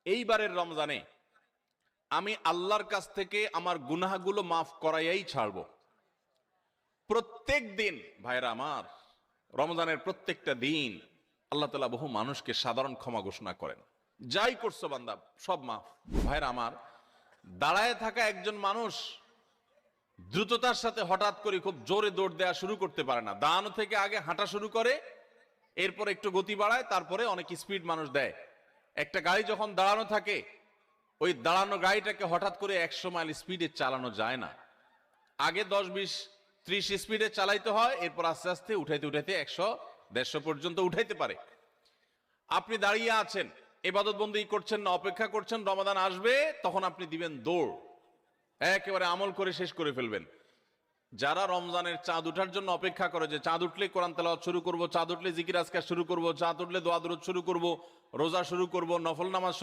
এইবারের রমজানে আমি আল্লাহর কাছ থেকে আমার গুনাহগুলো মাফ করাইয়াই ছাড়ব। প্রত্যেক দিন ভাইরা আমার, রমজানের প্রত্যেকটা দিন আল্লাহ তাআলা বহু মানুষকে সাধারণ ক্ষমা ঘোষণা করেন। যাই করছো বান্দা সব মাফ। ভাইরা আমার, দাঁড়ায় থাকা একজন মানুষ দ্রুততার সাথে হঠাৎ করে খুব জোরে দৌড় দেওয়া শুরু করতে পারে না। দাঁড়ানো থেকে আগে হাঁটা শুরু করে, এরপর একটু গতি বাড়ায়, তারপরে অনেক স্পিড মানুষ দেয়। একটা গাড়ি যখন দাঁড়ানো থাকে, ওই দাঁড়ানো গাড়িটাকে হঠাৎ করে 100 মাইল স্পিডে চালানো যায় না। আগে 10, 20, 30 স্পিডে চালাইতে হয়, এরপর আস্তে আস্তে উঠাইতে উঠাইতে 100, 150 পর্যন্ত উঠাইতে পারে। আপনি দাঁড়িয়ে আছেন, ইবাদত বন্দেগী করছেন না, অপেক্ষা করছেন রমাদান আসবে, তখন আপনি দিবেন দৌড়, একেবারে আমল করে শেষ করে ফেলবেন। যারা রমজানের চাঁদ উঠার জন্য অপেক্ষা করে, যে চাঁদ উঠলে কোরআন তেলাওয়াত শুরু করব, চাঁদ উঠলে জিকির আজকার শুরু করব, চাঁদ উঠলে দোয়া দরুদ শুরু করব, রোজা শুরু করব, নফল নামাজ